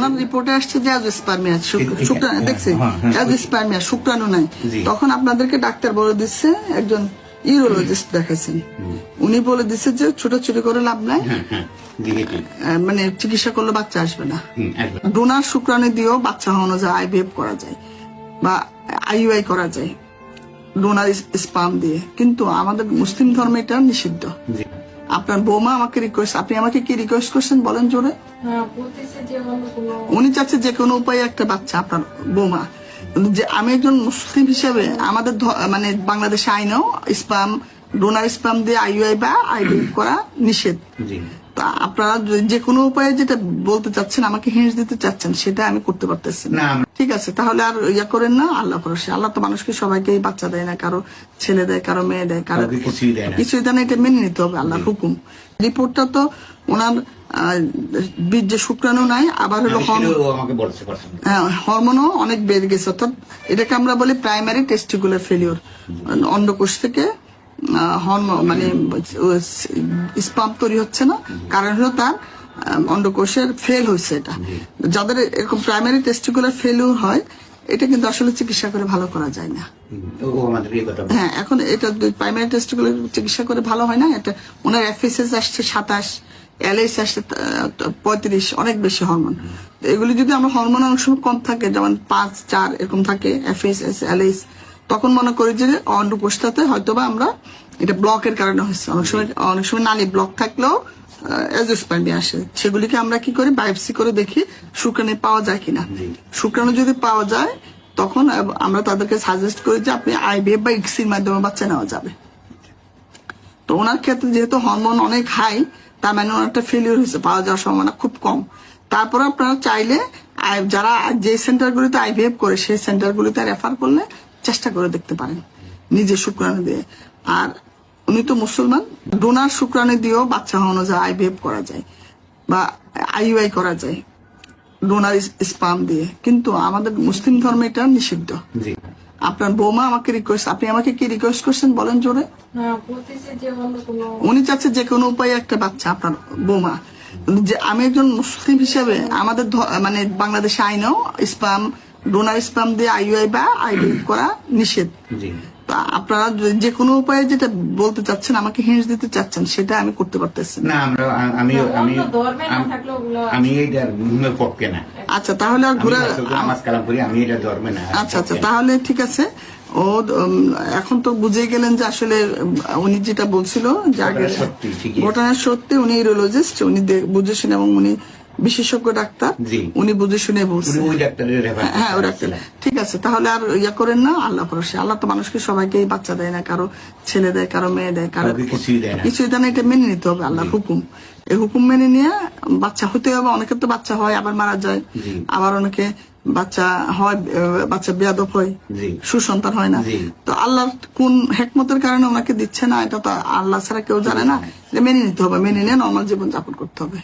ওনার রিপোর্টে আসছে যে অ্যাজোস্পার্মিয়া শুক্রাণু দেখছি, অ্যাজোস্পার্মিয়া শুক্রাণু নাই। তখন আপনাদেরকে ডাক্তার বলে দিচ্ছে, একজন ইউরোলজিস্ট দেখাইছেন, উনি বলে দিচ্ছে যে ছোটাছুটি করে লাভ নাই, মানে চিকিৎসা করলে বাচ্চা আসবে না। ডোনার শুক্রাণু দিয়েও বাচ্চা হওয়ানো যায়, আইভিএফ করা যায় বা আইইউআই করা যায় ডোনার স্পাম দিয়ে, কিন্তু আমাদের মুসলিম ধর্মে এটা নিষিদ্ধ। আপনার বৌমা আমাকে রিকোয়েস্ট, আপনি আমাকে কি রিকোয়েস্ট করছেন বলেন জোরে? উনি চাচ্ছে যে কোনো উপায়ে একটা বাচ্চা, আপনার বৌমা, যে আমি একজন মুসলিম হিসেবে আমাদের মানে বাংলাদেশে আইনেও স্পাম, ডোনার স্পাম দিয়ে আইইউআই বা আইভিএফ করা নিষেধ। আপনারা যে কোনো উপায়ে যেটা বলতে চাচ্ছেন, আমাকে হিন্স দিতে চাচ্ছেন, সেটা আমি করতে পারতেছি না। ঠিক আছে, তাহলে আর ইয়া করেন না, আল্লাহ ভরসা। আল্লাহ তো মানুষকে সবাইকে বাচ্চা দেয় না, কারো ছেলে দেয়, কারো মেয়ে দেয়, কারো কিছুই দেয় না, এটা মেনে নিতে হবে, আল্লাহ হুকুম। রিপোর্টটা তো ওনার বীর্যে শুক্রাণু নাই, আবার হলো হরমোনও অনেক বেড়ে গেছে, অর্থাৎ এটাকে আমরা বলি প্রাইমারি টেস্টিকুলার ফেলিওর। অন্ডকোষ থেকে মানে স্পাম তৈরি হচ্ছে না, কারণ হলো তার অন্ডকোষের ফেল হয়েছে। এটা যাদের এরকম প্রাইমারি টেস্টিকুলার ফেলিওর হয়, এটা কিন্তু আসলে চিকিৎসা করে ভালো করা যায় না। হ্যাঁ, এখন এটা প্রাইমারি টেস্টিকুলার চিকিৎসা করে ভালো হয় না। এটা ওনার এফএসএস আসছে 27, এলএস আসছে 35, অনেক বেশি হরমোন। এগুলি যদি আমরা হরমোন অনেক সময় কম থাকে, যেমন 5, 4 এরকম থাকে এফএসএস, এলএস, তখন মনে করি যে অন্ডকোষটাতে হয়তোবা আমরা এটা ব্লকের কারণে হচ্ছে। অনেক সময় নালী ব্লক থাকলেও অ্যাজোস্পার্মিয়া আসে। সেগুলিকে আমরা কি করি, বায়োপসি করে দেখি শুক্রাণু পাওয়া যায় কিনা। শুক্রাণু যদি পাওয়া যায়, তখন আমরা তাদেরকে সাজেস্ট করি যে আপনি আইভিএফ বা ইক্সির মাধ্যমে বাচ্চা নেওয়া যাবে। তো ওনার ক্ষেত্রে যেহেতু হরমোন অনেক হাই, তার মানে ওনারটা ফেলিওর হয়েছে, পাওয়া যাওয়ার সম্ভাবনা খুব কম। তারপরে আপনারা চাইলে যারা যে সেন্টারগুলিতে আইভিএফ করে, সেই সেন্টারগুলিতে রেফার করলে চেষ্টা করে দেখতে পারেন নিজের শুক্রাণু দিয়ে। আর উনি তো মুসলমান, ডোনার শুক্রাণু দিয়েও বাচ্চা হওয়ানো যায়, আইভিএফ করা যায় বা আইইউআই করা যায় ডোনার স্পাম দিয়ে, কিন্তু আমাদের মুসলিম ধর্মে এটা নিষিদ্ধ। আপনার বৌমা আমাকে রিকোয়েস্ট, আপনি আমাকে কি রিকোয়েস্ট করছেন বলেন জোরে? উনি চাচ্ছে যে কোনো উপায়ে একটা বাচ্চা, আপনার বৌমা, যে আমি একজন মুসলিম হিসেবে আমাদের মানে বাংলাদেশে আইনেও স্পাম, ডোনার স্পাম দিয়ে আইইউআই বা আইভিএফ করা নিষেধ। আপনারা যে কোনো উপায়ে যেটা বলতে চাচ্ছেন, আমাকে হিন্স দিতে চাচ্ছেন, সেটা আমি করতে পারতেছি না। আচ্ছা, তাহলে আর ঘুরে আচ্ছা, তাহলে ঠিক আছে। ও এখন তো বুঝে গেলেন যে আসলে উনি যেটা বলছিল যে আগে ঘটনা সত্যি, উনি ইউরোলজিস্ট, উনি বুঝে শুনে, এবং উনি বিশেষজ্ঞ ডাক্তার, উনি বুঝে শুনে বলছেন। হ্যাঁ, ওই ডাক্তার। ঠিক আছে, তাহলে আর ইয়া করেন না, আল্লাহ ভরসা। আল্লাহ তো মানুষকে সবাইকে বাচ্চা দেয় না, কারো ছেলে দেয়, কারো মেয়ে দেয়, কারো কিছুই দেয় না, এটা মেনে নিতে হবে, আল্লাহ হুকুম। এই হুকুম মেনে নিয়ে বাচ্চা হতে হবে। অনেকের তো বাচ্চা হয় আবার মারা যায়, আবার অনেকে বাচ্চা হয়, বাচ্চা বেয়াদব হয়, সুসন্তান হয় না। তো আল্লাহ কোন হেকমতের কারণে ওনাকে দিচ্ছে না, এটা তো আল্লাহ ছাড়া কেউ জানে না। মেনে নিতে হবে, মেনে নিয়ে নর্মাল জীবন যাপন করতে হবে।